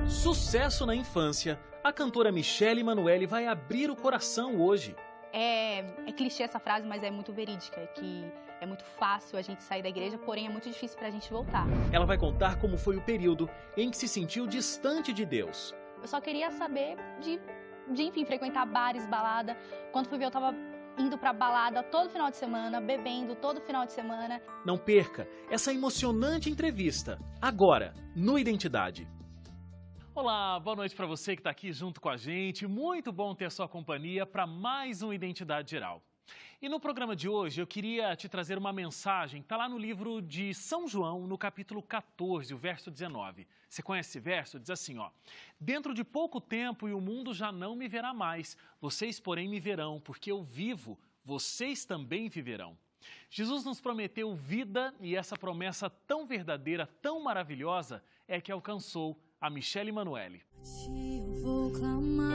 Sucesso na infância, a cantora Michele Manoeli vai abrir o coração hoje. É clichê essa frase, mas é muito verídica, que é muito fácil a gente sair da igreja, porém é muito difícil pra gente voltar. Ela vai contar como foi o período em que se sentiu distante de Deus. Eu só queria saber de enfim, frequentar bares, balada. Quando fui ver, eu tava indo pra balada todo final de semana, bebendo todo final de semana. Não perca essa emocionante entrevista, agora, no Identidade. Olá, boa noite para você que está aqui junto com a gente. Muito bom ter sua companhia para mais um Identidade Geral. E no programa de hoje eu queria te trazer uma mensagem que está lá no livro de São João, no capítulo 14, o verso 19. Você conhece esse verso? Diz assim, ó: dentro de pouco tempo e o mundo já não me verá mais, vocês porém me verão, porque eu vivo, vocês também viverão. Jesus nos prometeu vida e essa promessa tão verdadeira, tão maravilhosa, é que alcançou a Michele Manoeli. Eu vou clamar,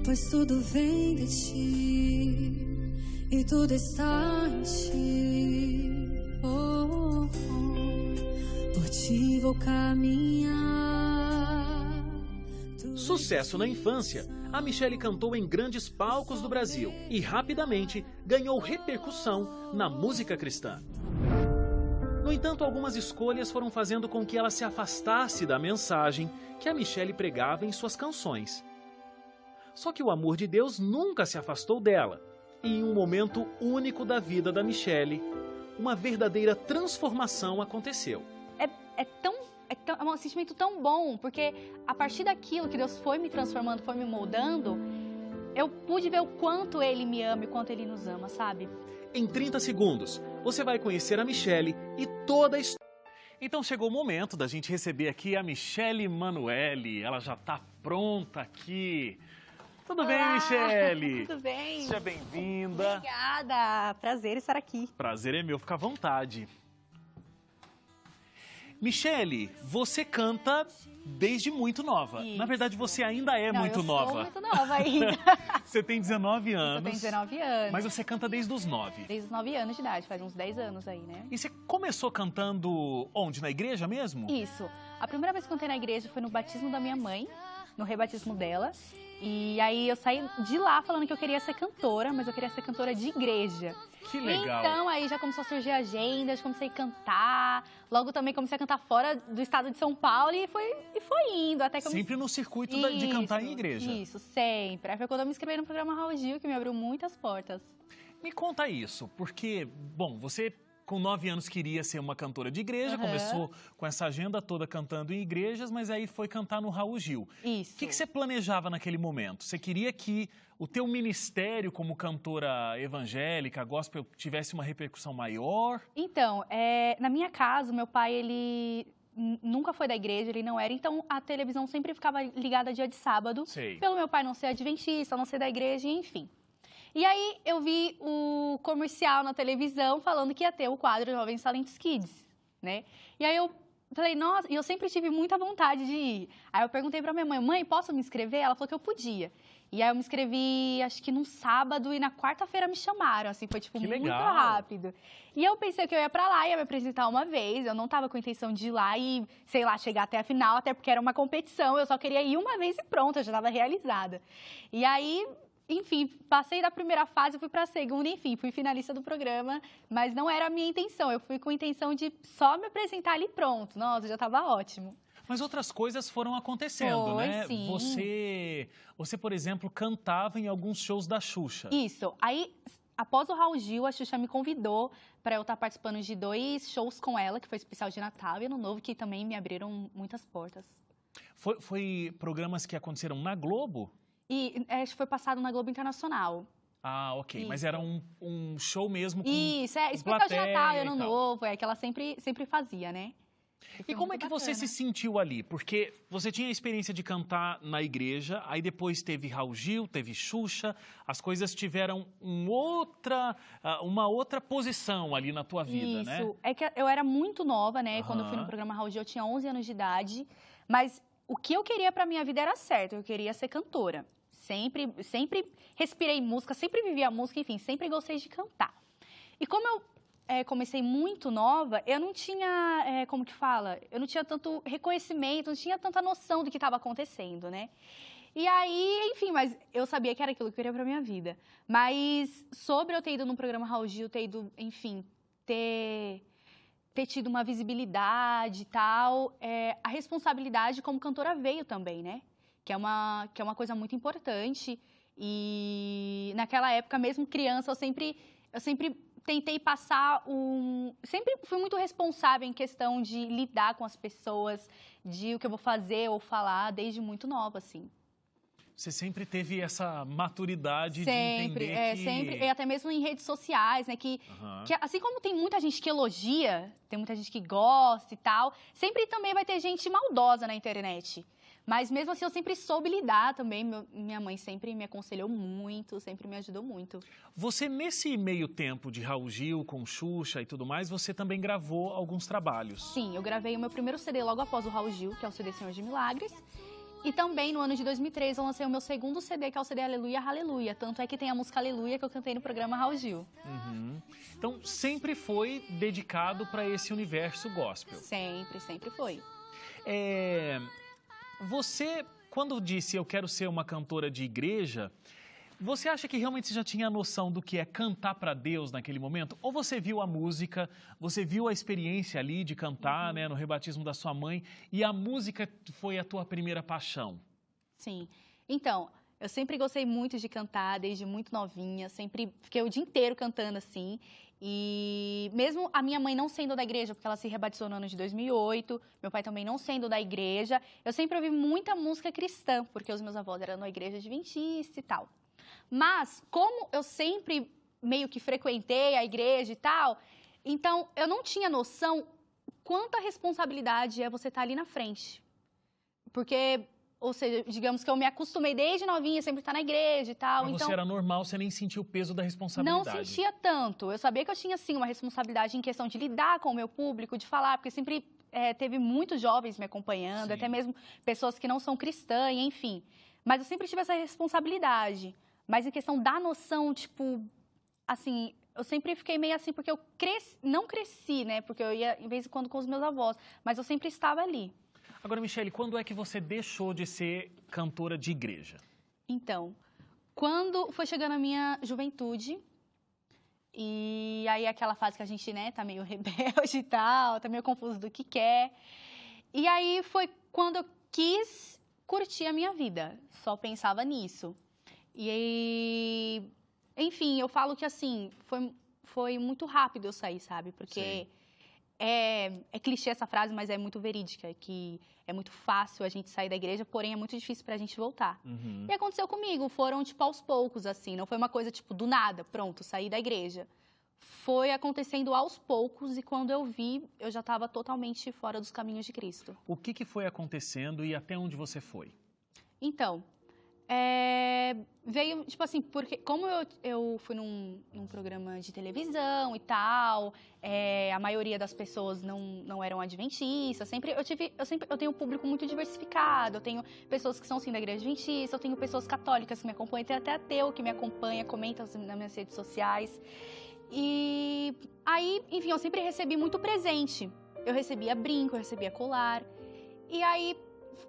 pois tudo vem de ti e tudo está em ti. Oh, oh, por ti vou caminhar. Sucesso na infância, a Michele cantou em grandes palcos do Brasil e rapidamente ganhou repercussão na música cristã. No entanto, algumas escolhas foram fazendo com que ela se afastasse da mensagem que a Michele pregava em suas canções. Só que o amor de Deus nunca se afastou dela. E em um momento único da vida da Michele, uma verdadeira transformação aconteceu. É um sentimento tão bom, porque a partir daquilo que Deus foi me transformando, foi me moldando, eu pude ver o quanto Ele me ama e o quanto Ele nos ama, sabe? Em 30 segundos, você vai conhecer a Michele e toda a história. Então chegou o momento da gente receber aqui a Michele Manoeli. Ela já está pronta aqui. Tudo Olá, bem, Michele? Tudo bem? Seja bem-vinda. Obrigada, prazer estar aqui. Prazer é meu, fica à vontade. Michele, você canta desde muito nova. Isso. Na verdade, você ainda é muito nova. Eu sou muito nova ainda. Você tem 19 anos. Eu tenho 19 anos. Mas você canta desde os 9. Desde os 9 anos de idade, faz uns 10 anos aí, né? E você começou cantando onde? Na igreja mesmo? Isso. A primeira vez que eu cantei na igreja foi no batismo da minha mãe, no rebatismo dela. E aí eu saí de lá falando que eu queria ser cantora, mas eu queria ser cantora de igreja. Que legal. Então aí já começou a surgir agendas, comecei a cantar. Logo também comecei a cantar fora do estado de São Paulo e foi indo. Até que Sempre no circuito de cantar em igreja. Isso, sempre. Aí foi quando eu me inscrevi no programa Raul Gil, que me abriu muitas portas. Me conta isso, porque, bom, você com 9 anos queria ser uma cantora de igreja, começou com essa agenda toda cantando em igrejas, mas aí foi cantar no Raul Gil. Isso. O que você planejava naquele momento? Você queria que o teu ministério como cantora evangélica, gospel, tivesse uma repercussão maior? Então, na minha casa, meu pai, ele nunca foi da igreja, ele não era, então a televisão sempre ficava ligada dia de sábado, Sei. pelo meu pai não ser adventista, não ser da igreja, enfim. E aí eu vi o comercial na televisão falando que ia ter o quadro Jovens Talentos Kids, né? E aí eu falei, nossa, e eu sempre tive muita vontade de ir. Aí eu perguntei pra minha mãe, mãe, posso me inscrever? Ela falou que eu podia. E aí eu me inscrevi, acho que num sábado, e na quarta-feira me chamaram, assim, foi tipo muito rápido. E eu pensei que eu ia pra lá, ia me apresentar uma vez, eu não tava com a intenção de ir lá e, sei lá, chegar até a final, até porque era uma competição, eu só queria ir uma vez e pronto, eu já tava realizada. E aí, enfim, passei da primeira fase, fui para a segunda, enfim, fui finalista do programa, mas não era a minha intenção, eu fui com a intenção de só me apresentar ali pronto, nossa, já estava ótimo. Mas outras coisas foram acontecendo, né? Sim. Você, por exemplo, cantava em alguns shows da Xuxa. Isso, aí após o Raul Gil, a Xuxa me convidou para eu estar participando de 2 shows com ela, que foi especial de Natal e Ano Novo, que também me abriram muitas portas. Foi programas que aconteceram na Globo? E acho que foi passado na Globo Internacional. Ah, ok. Isso. Mas era um show mesmo com Isso, especial de plateia Natal e e Ano tal. Novo, que ela sempre fazia, né? E como é que você se sentiu ali? Porque você tinha a experiência de cantar na igreja, aí depois teve Raul Gil, teve Xuxa, as coisas tiveram uma outra posição ali na tua vida, né? Isso, é que eu era muito nova, né? Quando eu fui no programa Raul Gil, eu tinha 11 anos de idade, mas o que eu queria pra minha vida era certo, eu queria ser cantora. Sempre respirei música, sempre vivi a música, enfim, sempre gostei de cantar. E como eu comecei muito nova, eu não tinha, como que fala? Eu não tinha tanto reconhecimento, não tinha tanta noção do que estava acontecendo, né? E aí, enfim, mas eu sabia que era aquilo que eu queria pra minha vida. Mas sobre eu ter ido no programa Raul Gil, ter ido, enfim, ter tido uma visibilidade e tal, a responsabilidade como cantora veio também, né? Que é uma coisa muito importante. E naquela época, mesmo criança, eu sempre tentei passar sempre fui muito responsável em questão de lidar com as pessoas, de o que eu vou fazer ou falar desde muito nova, assim. Você sempre teve essa maturidade sempre, de entender que... sempre, e até mesmo em redes sociais, né, que assim como tem muita gente que elogia, tem muita gente que gosta e tal, sempre também vai ter gente maldosa na internet. Mas mesmo assim eu sempre soube lidar também, minha mãe sempre me aconselhou muito, sempre me ajudou muito. Você, nesse meio tempo de Raul Gil, com Xuxa e tudo mais, você também gravou alguns trabalhos. Sim, eu gravei o meu primeiro CD logo após o Raul Gil, que é o CD Senhor de Milagres. E também, no ano de 2003, eu lancei o meu segundo CD, que é o CD Aleluia, Aleluia. Tanto é que tem a música Aleluia que eu cantei no programa Raul Gil. Então, sempre foi dedicado para esse universo gospel. Sempre, sempre foi. Você, quando disse eu quero ser uma cantora de igreja, você acha que realmente você já tinha noção do que é cantar para Deus naquele momento? Ou você viu a música, você viu a experiência ali de cantar, né, no rebatismo da sua mãe, e a música foi a tua primeira paixão? Sim. Então, eu sempre gostei muito de cantar, desde muito novinha, sempre fiquei o dia inteiro cantando assim. E mesmo a minha mãe não sendo da igreja, porque ela se rebatizou no ano de 2008, meu pai também não sendo da igreja, eu sempre ouvi muita música cristã, porque os meus avós eram na igreja adventista e tal. Mas, como eu sempre meio que frequentei a igreja e tal, então eu não tinha noção quanta responsabilidade é você estar ali na frente. Porque, ou seja, digamos que eu me acostumei desde novinha, sempre estar na igreja e tal. Mas então, você era normal, você nem sentia o peso da responsabilidade. não sentia tanto. Eu sabia que eu tinha, sim, uma responsabilidade em questão de lidar com o meu público, de falar, porque sempre teve muitos jovens me acompanhando, até mesmo pessoas que não são cristãs, enfim. Mas eu sempre tive essa responsabilidade. Mas em questão da noção, tipo, assim, eu sempre fiquei meio assim, porque eu não cresci, né? Porque eu ia, de vez em quando, com os meus avós, mas eu sempre estava ali. Agora, Michele, quando é que você deixou de ser cantora de igreja? Então, quando foi chegando a minha juventude, e aí aquela fase que a gente, né, tá meio rebelde e tal, tá meio confuso do que quer. E aí foi quando eu quis curtir a minha vida, só pensava nisso. E aí, enfim, eu falo que assim, foi muito rápido eu sair, sabe? Porque é clichê essa frase, mas é muito verídica, que é muito fácil a gente sair da igreja, porém é muito difícil pra gente voltar. E aconteceu comigo, foram tipo aos poucos, assim, não foi uma coisa tipo do nada, pronto, saí da igreja. Foi acontecendo aos poucos e quando eu vi, eu já estava totalmente fora dos caminhos de Cristo. O que foi acontecendo e até onde você foi? Então, veio, tipo assim, porque como eu fui num programa de televisão e tal, a maioria das pessoas não eram adventistas, eu tenho um público muito diversificado, eu tenho pessoas que são, sim, da igreja adventista, eu tenho pessoas católicas que me acompanham, tem até ateu que me acompanha, comenta nas minhas redes sociais. E aí, enfim, eu sempre recebi muito presente. Eu recebia brinco, eu recebia colar. E aí,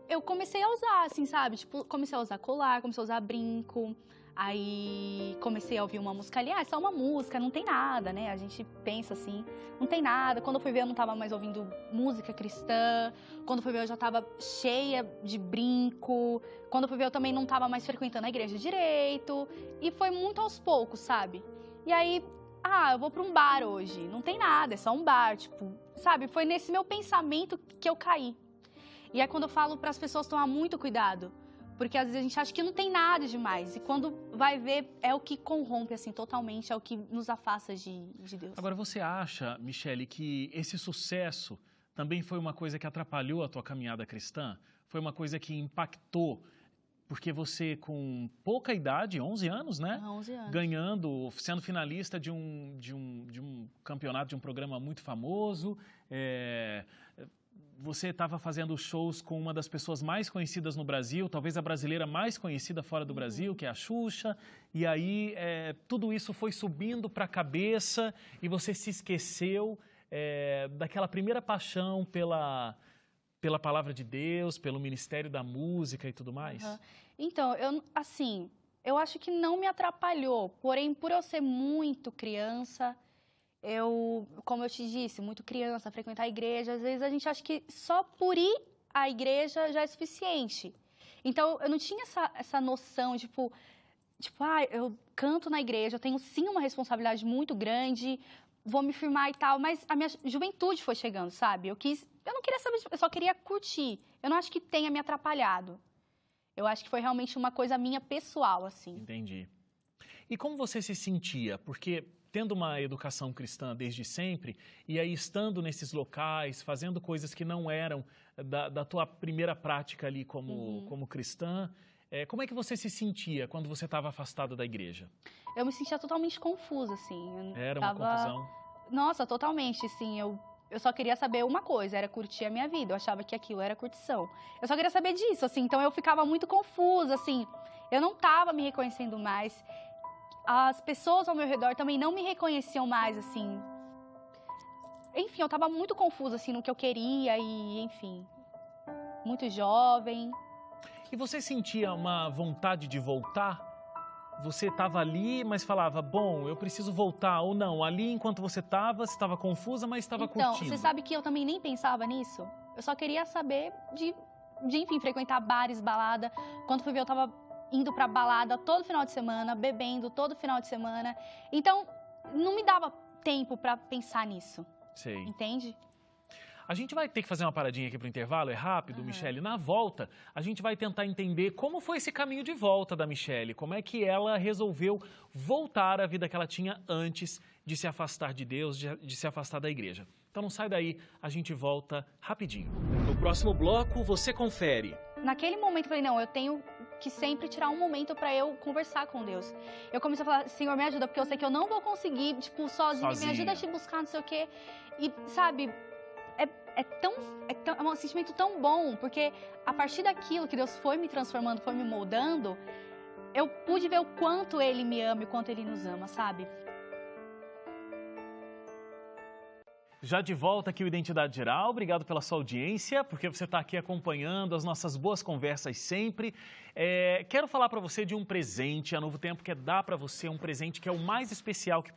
eu comecei a usar, assim, sabe? Tipo, comecei a usar colar, comecei a usar brinco. Aí, comecei a ouvir uma música ali. Ah, é só uma música, não tem nada, né? A gente pensa assim, não tem nada. Quando eu fui ver, eu não tava mais ouvindo música cristã. Quando eu fui ver, eu já tava cheia de brinco. Quando eu fui ver, eu também não tava mais frequentando a igreja direito. E foi muito aos poucos, sabe? E aí, eu vou pra um bar hoje. Não tem nada, é só um bar, tipo, sabe? Foi nesse meu pensamento que eu caí. E é quando eu falo para as pessoas tomar muito cuidado, porque às vezes a gente acha que não tem nada demais, e quando vai ver, é o que corrompe, assim, totalmente, é o que nos afasta de Deus. Agora, você acha, Michele, que esse sucesso também foi uma coisa que atrapalhou a tua caminhada cristã? Foi uma coisa que impactou? Porque você, com pouca idade, 11 anos, né? 11 anos. Ganhando, sendo finalista de um campeonato, de um programa muito famoso, você estava fazendo shows com uma das pessoas mais conhecidas no Brasil, talvez a brasileira mais conhecida fora do Brasil, que é a Xuxa, e aí tudo isso foi subindo para a cabeça e você se esqueceu daquela primeira paixão pela palavra de Deus, pelo ministério da música e tudo mais? Então, eu acho que não me atrapalhou, porém, por eu ser muito criança, como eu te disse, muito criança, frequentar a igreja, às vezes a gente acha que só por ir à igreja já é suficiente. Então, eu não tinha essa noção, eu canto na igreja, eu tenho sim uma responsabilidade muito grande, vou me firmar e tal, mas a minha juventude foi chegando, sabe? Eu não queria saber, eu só queria curtir. Eu não acho que tenha me atrapalhado. Eu acho que foi realmente uma coisa minha pessoal, assim. Entendi. E como você se sentia? Porque tendo uma educação cristã desde sempre, e aí estando nesses locais, fazendo coisas que não eram da tua primeira prática ali como cristã, como é que você se sentia quando você estava afastado da igreja? Eu me sentia totalmente confusa, assim. Era uma confusão? Nossa, totalmente, assim. Eu só queria saber uma coisa, era curtir a minha vida. Eu achava que aquilo era curtição. Eu só queria saber disso, assim. Então, eu ficava muito confusa, assim. Eu não estava me reconhecendo mais. As pessoas ao meu redor também não me reconheciam mais, assim. Enfim, eu estava muito confusa, assim, no que eu queria e, enfim, muito jovem. E você sentia uma vontade de voltar? Você estava ali, mas falava, bom, eu preciso voltar, ou não? Ali, enquanto você estava confusa, mas estava curtindo. Então, você sabe que eu também nem pensava nisso? Eu só queria saber de enfim, frequentar bares, balada. Quando fui ver, eu estava indo pra balada todo final de semana, bebendo todo final de semana. Então, não me dava tempo pra pensar nisso. Sei. Entende? A gente vai ter que fazer uma paradinha aqui pro intervalo, é rápido, Michele. Na volta, a gente vai tentar entender como foi esse caminho de volta da Michele, como é que ela resolveu voltar à vida que ela tinha antes de se afastar de Deus, de se afastar da igreja. Então não sai daí, a gente volta rapidinho. No próximo bloco, você confere. Naquele momento eu falei, não, eu tenho que sempre tirar um momento para eu conversar com Deus. Eu comecei a falar, Senhor, me ajuda, porque eu sei que eu não vou conseguir, sozinha. Me ajuda a te buscar, não sei o quê. E, sabe, é um sentimento tão bom, porque a partir daquilo que Deus foi me transformando, foi me moldando, eu pude ver o quanto Ele me ama e o quanto Ele nos ama, sabe? Já de volta aqui o Identidade Geral, obrigado pela sua audiência, porque você está aqui acompanhando as nossas boas conversas sempre. Quero falar para você de um presente, a Novo Tempo quer dar para você um presente que é o mais especial que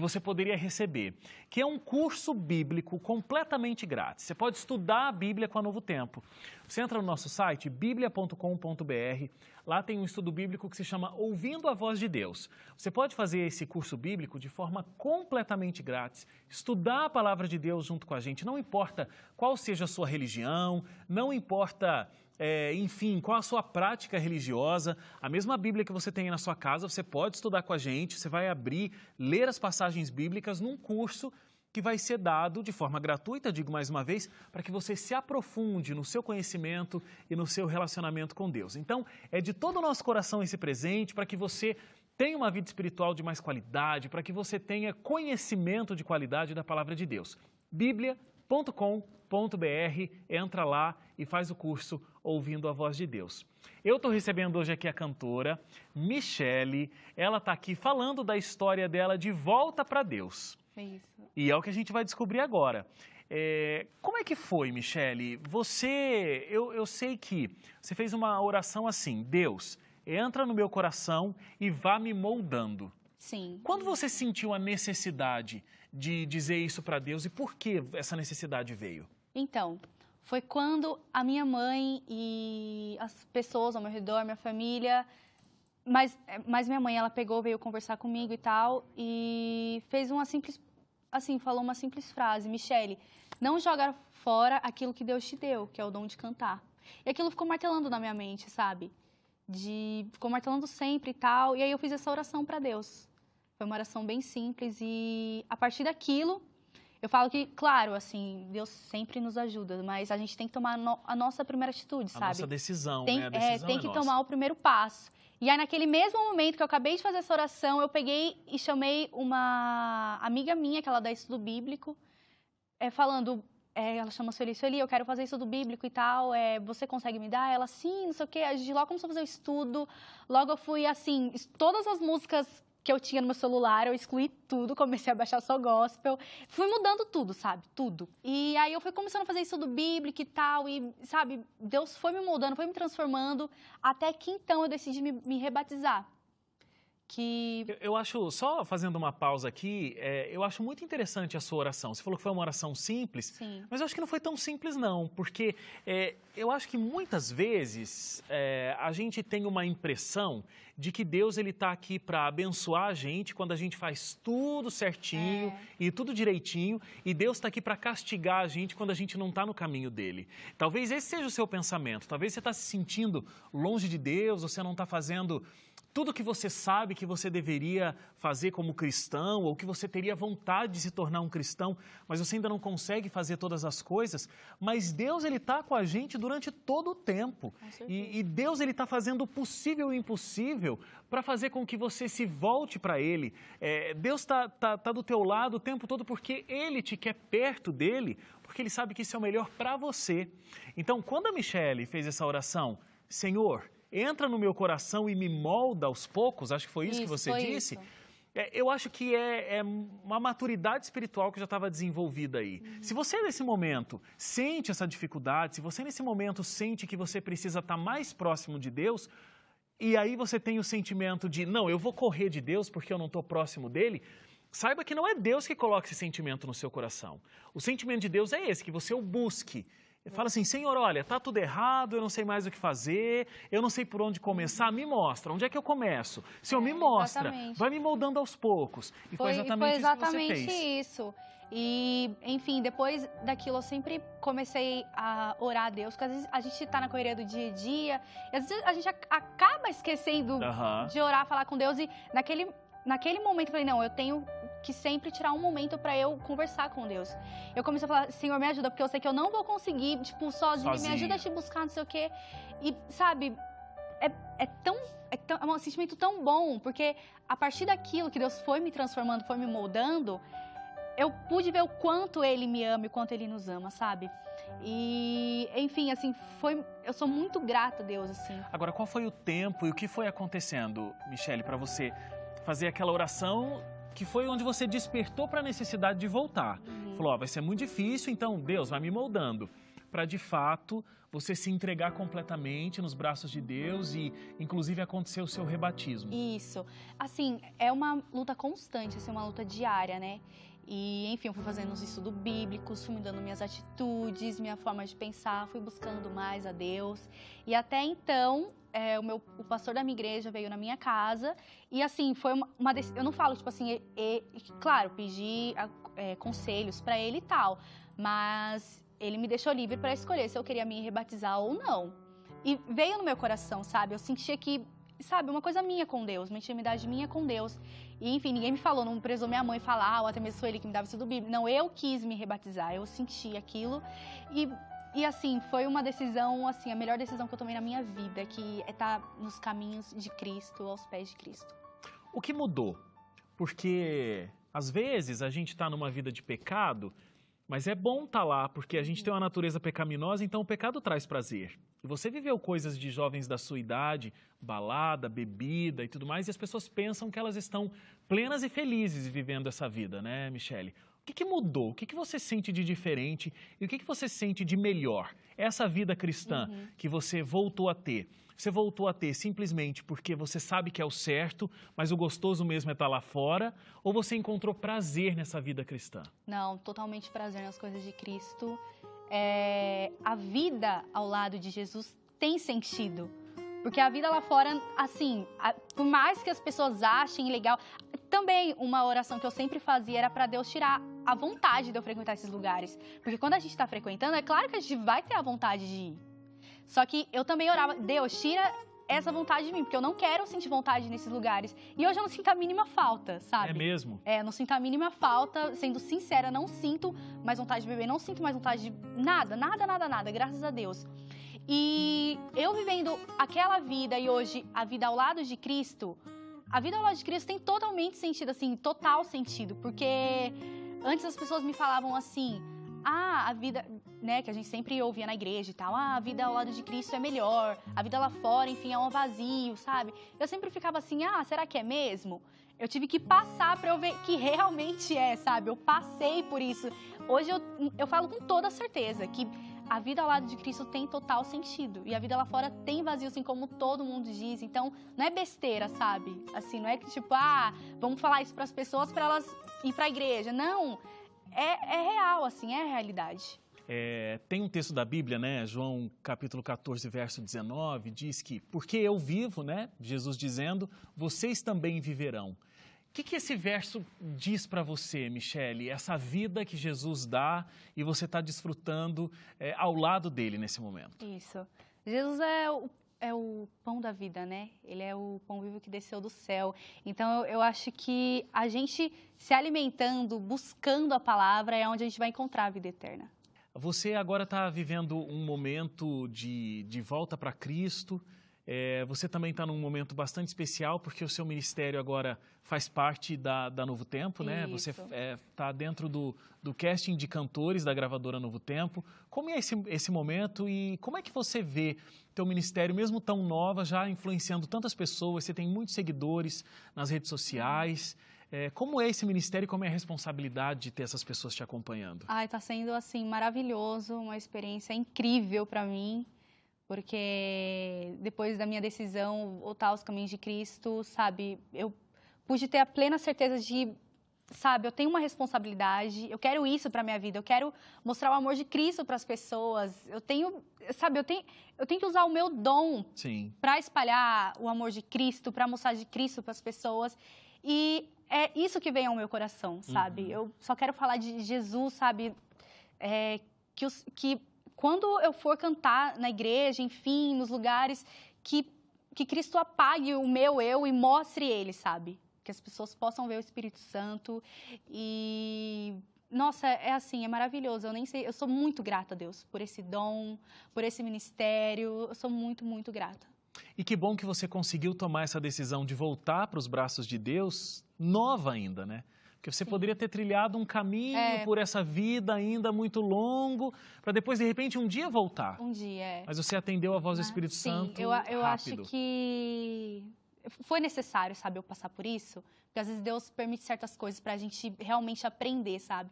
você poderia receber, que é um curso bíblico completamente grátis. Você pode estudar a Bíblia com a Novo Tempo. Você entra no nosso site, biblia.com.br, lá tem um estudo bíblico que se chama Ouvindo a Voz de Deus. Você pode fazer esse curso bíblico de forma completamente grátis, estudar a Palavra de Deus junto com a gente, não importa qual seja a sua religião, não importa... enfim, qual a sua prática religiosa, a mesma Bíblia que você tem na sua casa, você pode estudar com a gente, você vai abrir, ler as passagens bíblicas num curso que vai ser dado de forma gratuita, digo mais uma vez, para que você se aprofunde no seu conhecimento e no seu relacionamento com Deus. Então, é de todo o nosso coração esse presente para que você tenha uma vida espiritual de mais qualidade, para que você tenha conhecimento de qualidade da Palavra de Deus. biblia.com.br, entra lá e faz o curso Ouvindo a Voz de Deus. Eu estou recebendo hoje aqui a cantora Michele, ela está aqui falando da história dela de volta para Deus. É isso. E é o que a gente vai descobrir agora. Como é que foi, Michele? Eu sei que você fez uma oração assim, Deus, entra no meu coração e vá me moldando. Sim. Quando você sentiu a necessidade de dizer isso para Deus e por que essa necessidade veio? Então, foi quando a minha mãe e as pessoas ao meu redor, minha família, mas minha mãe, ela veio conversar comigo e tal, e fez falou uma simples frase, Michele, não joga fora aquilo que Deus te deu, que é o dom de cantar. E aquilo ficou martelando na minha mente, sabe? Ficou martelando sempre e tal, e aí eu fiz essa oração para Deus. Foi uma oração bem simples e a partir daquilo, eu falo que, claro, assim, Deus sempre nos ajuda, mas a gente tem que tomar a nossa primeira atitude, sabe? A nossa decisão, né? A decisão tem que tomar o primeiro passo. E aí, naquele mesmo momento que eu acabei de fazer essa oração, eu peguei e chamei uma amiga minha, que ela dá estudo bíblico, falando, ela chama Sueli, eu quero fazer estudo bíblico e tal, você consegue me dar? Ela, sim, não sei o quê. A gente logo começou a fazer o estudo, logo eu fui, assim, todas as músicas que eu tinha no meu celular, eu excluí tudo, comecei a baixar só gospel, fui mudando tudo, sabe, tudo. E aí eu fui começando a fazer estudo bíblico e tal, e, sabe, Deus foi me moldando, foi me transformando, até que então eu decidi me rebatizar. Eu acho, só fazendo uma pausa aqui, eu acho muito interessante a sua oração. Você falou que foi uma oração simples, Sim. Mas eu acho que não foi tão simples não, porque eu acho que muitas vezes a gente tem uma impressão de que Deus está aqui para abençoar a gente quando a gente faz tudo certinho e tudo direitinho, e Deus está aqui para castigar a gente quando a gente não está no caminho dele. Talvez esse seja o seu pensamento, talvez você está se sentindo longe de Deus, você não está fazendo tudo que você sabe que você deveria fazer como cristão, ou que você teria vontade de se tornar um cristão, mas você ainda não consegue fazer todas as coisas, mas Deus está com a gente durante todo o tempo. E Deus está fazendo o possível e o impossível para fazer com que você se volte para Ele. Deus está do teu lado o tempo todo porque Ele te quer perto dEle, porque Ele sabe que isso é o melhor para você. Então, quando a Michele fez essa oração, Senhor, entra no meu coração e me molda aos poucos, acho que foi isso que você disse. Eu acho que é uma maturidade espiritual que já estava desenvolvida aí. Se você nesse momento sente essa dificuldade, se você nesse momento sente que você precisa estar mais próximo de Deus, e aí você tem o sentimento de, não, eu vou correr de Deus porque eu não estou próximo dele, saiba que não é Deus que coloca esse sentimento no seu coração. O sentimento de Deus é esse, que você o busque. Fala assim, Senhor, olha, está tudo errado, eu não sei mais o que fazer, eu não sei por onde começar, me mostra, onde é que eu começo? Senhor, me mostra, vai me moldando aos poucos. E foi exatamente isso que você fez. Isso. E, enfim, depois daquilo eu sempre comecei a orar a Deus, porque às vezes a gente está na correria do dia a dia, e às vezes a gente acaba esquecendo de orar, falar com Deus, e naquele momento eu falei, não, eu tenho que sempre tirar um momento para eu conversar com Deus. Eu comecei a falar, Senhor, me ajuda, porque eu sei que eu não vou conseguir, tipo, sozinha. Me ajuda a te buscar, não sei o quê. E, sabe, é um sentimento tão bom, porque a partir daquilo que Deus foi me transformando, foi me moldando, eu pude ver o quanto Ele me ama e o quanto Ele nos ama, sabe? E, enfim, assim, eu sou muito grata a Deus, assim. Agora, qual foi o tempo e o que foi acontecendo, Michele, para você fazer aquela oração que foi onde você despertou para a necessidade de voltar? Falou, vai ser muito difícil, então Deus vai me moldando. Para, de fato, você se entregar completamente nos braços de Deus e, inclusive, acontecer o seu rebatismo. Isso. Assim, é uma luta constante, assim, uma luta diária, né? E, enfim, eu fui fazendo os estudos bíblicos, fui mudando minhas atitudes, minha forma de pensar, fui buscando mais a Deus. E até então, o pastor da minha igreja veio na minha casa e, assim, foi uma decisão. Eu não falo, tipo assim, claro, pedi conselhos para ele e tal, mas ele me deixou livre para escolher se eu queria me rebatizar ou não. E veio no meu coração, sabe? Eu sentia que, sabe, uma coisa minha com Deus, uma intimidade minha com Deus. E, enfim, ninguém me falou, não precisou minha mãe falar, ou até mesmo foi ele que me dava estudo bíblico. Não, eu quis me rebatizar, eu senti aquilo. E assim, foi uma decisão, assim, a melhor decisão que eu tomei na minha vida, que é estar nos caminhos de Cristo, aos pés de Cristo. O que mudou? Porque, às vezes, a gente está numa vida de pecado, mas é bom estar lá, porque a gente tem uma natureza pecaminosa, então o pecado traz prazer. E você viveu coisas de jovens da sua idade, balada, bebida e tudo mais, e as pessoas pensam que elas estão plenas e felizes vivendo essa vida, né, Michele? O que mudou? O que você sente de diferente e o que você sente de melhor? Essa vida cristã que você voltou a ter, você voltou a ter simplesmente porque você sabe que é o certo, mas o gostoso mesmo é estar lá fora, ou você encontrou prazer nessa vida cristã? Não, totalmente prazer nas coisas de Cristo. A vida ao lado de Jesus tem sentido. Porque a vida lá fora, assim, por mais que as pessoas achem legal... Também uma oração que eu sempre fazia era para Deus tirar a vontade de eu frequentar esses lugares. Porque quando a gente está frequentando, é claro que a gente vai ter a vontade de ir. Só que eu também orava, Deus, tira essa vontade de mim, porque eu não quero sentir vontade nesses lugares. E hoje eu não sinto a mínima falta, sabe? É mesmo? Eu não sinto a mínima falta, sendo sincera, não sinto mais vontade de beber, não sinto mais vontade de nada, graças a Deus. E eu vivendo aquela vida e hoje a vida ao lado de Cristo, a vida ao lado de Cristo tem totalmente sentido, assim, total sentido, porque antes as pessoas me falavam assim, a vida, né, que a gente sempre ouvia na igreja e tal, a vida ao lado de Cristo é melhor, a vida lá fora, enfim, é um vazio, sabe? Eu sempre ficava assim, será que é mesmo? Eu tive que passar para eu ver que realmente é, sabe? Eu passei por isso. Hoje eu falo com toda certeza que a vida ao lado de Cristo tem total sentido. E a vida lá fora tem vazio, assim como todo mundo diz. Então, não é besteira, sabe? Assim, não é que tipo, vamos falar isso para as pessoas para elas ir para a igreja. Não, é real, assim, é a realidade. Tem um texto da Bíblia, né? João capítulo 14, verso 19, diz que, porque eu vivo, né? Jesus dizendo, vocês também viverão. O que esse verso diz para você, Michele? Essa vida que Jesus dá e você está desfrutando ao lado dele nesse momento. Isso. Jesus é o pão da vida, né? Ele é o pão vivo que desceu do céu. Então, eu acho que a gente se alimentando, buscando a palavra, é onde a gente vai encontrar a vida eterna. Você agora está vivendo um momento de volta para Cristo. Você também está num momento bastante especial, porque o seu ministério agora faz parte da Novo Tempo, né? Isso. Você está dentro do casting de cantores da gravadora Novo Tempo. Como é esse momento e como é que você vê teu ministério, mesmo tão nova, já influenciando tantas pessoas? Você tem muitos seguidores nas redes sociais. Como é esse ministério e como é a responsabilidade de ter essas pessoas te acompanhando? Está sendo, assim, maravilhoso, uma experiência incrível para mim. Porque depois da minha decisão voltar aos caminhos de Cristo, sabe, eu pude ter a plena certeza de, sabe, eu tenho uma responsabilidade, eu quero isso para minha vida, eu quero mostrar o amor de Cristo para as pessoas, eu tenho que usar o meu dom para espalhar o amor de Cristo, para mostrar de Cristo para as pessoas. E é isso que vem ao meu coração, sabe? Eu só quero falar de Jesus, sabe, que quando eu for cantar na igreja, enfim, nos lugares, que Cristo apague o meu eu e mostre ele, sabe? Que as pessoas possam ver o Espírito Santo e... Nossa, é maravilhoso. Eu nem sei, eu sou muito grata a Deus por esse dom, por esse ministério. Eu sou muito, muito grata. E que bom que você conseguiu tomar essa decisão de voltar para os braços de Deus, nova ainda, né? Porque você poderia ter trilhado um caminho por essa vida ainda muito longo, para depois, de repente, um dia voltar. Um dia, Mas você atendeu a voz do Espírito Santo eu rápido. acho que foi necessário, sabe, eu passar por isso. Porque às vezes Deus permite certas coisas para a gente realmente aprender, sabe?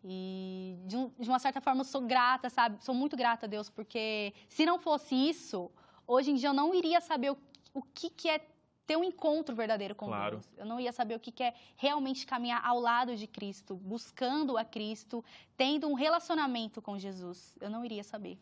E de uma certa forma eu sou grata, sabe? Sou muito grata a Deus, porque se não fosse isso, hoje em dia eu não iria saber o que é ter um encontro verdadeiro com Deus. Eu não ia saber o que é realmente caminhar ao lado de Cristo, buscando a Cristo, tendo um relacionamento com Jesus. Eu não iria saber.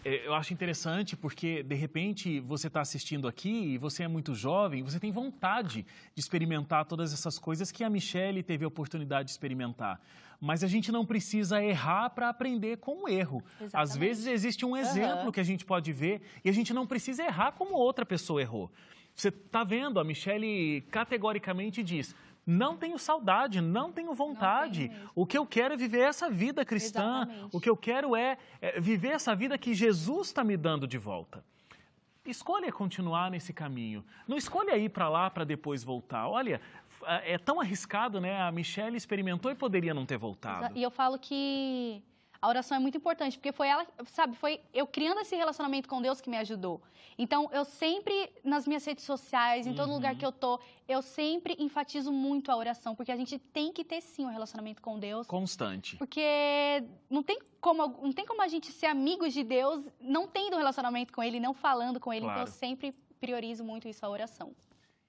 Eu acho interessante porque, de repente, você está assistindo aqui e você é muito jovem, você tem vontade de experimentar todas essas coisas que a Michele teve a oportunidade de experimentar. Mas a gente não precisa errar para aprender com o erro. Exatamente. Às vezes existe um exemplo que a gente pode ver e a gente não precisa errar como outra pessoa errou. Você está vendo, a Michele categoricamente diz, não tenho saudade, não tenho vontade. O que eu quero é viver essa vida cristã. Exatamente. O que eu quero é viver essa vida que Jesus está me dando de volta. Escolha continuar nesse caminho. Não escolha ir para lá para depois voltar. Olha, é tão arriscado, né? A Michele experimentou e poderia não ter voltado. E eu falo que a oração é muito importante, porque foi ela, sabe, foi eu criando esse relacionamento com Deus que me ajudou. Então, eu sempre, nas minhas redes sociais, em todo lugar que eu tô, eu sempre enfatizo muito a oração, porque a gente tem que ter, sim, um relacionamento com Deus. Constante. Porque não tem como a gente ser amigos de Deus não tendo um relacionamento com Ele, não falando com Ele. Claro. Então, eu sempre priorizo muito isso, a oração.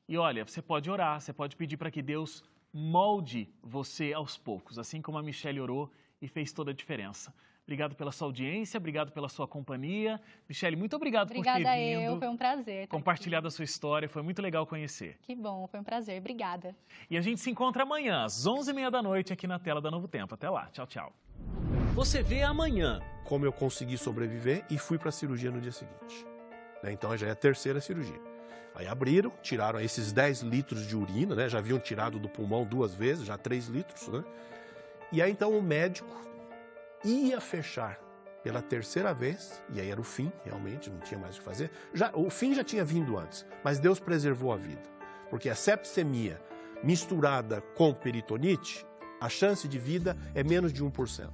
E olha, você pode orar, você pode pedir para que Deus molde você aos poucos, assim como a Michele orou e fez toda a diferença. Obrigado pela sua audiência, obrigado pela sua companhia. Michele, muito obrigado por ter vindo. Obrigada foi um prazer. Compartilhado a sua história, foi muito legal conhecer. Que bom, foi um prazer, obrigada. E a gente se encontra amanhã, às 11h30 da noite, aqui na tela da Novo Tempo. Até lá, tchau, tchau. Você vê amanhã. Como eu consegui sobreviver e fui para a cirurgia no dia seguinte. Então já é a terceira cirurgia. Aí abriram, tiraram esses 10 litros de urina, né? Já haviam tirado do pulmão 2 vezes, já 3 litros, né? E aí então o médico ia fechar pela terceira vez, e aí era o fim, realmente, não tinha mais o que fazer. O fim já tinha vindo antes, mas Deus preservou a vida. Porque a septicemia misturada com peritonite A chance de vida é menos de 1%.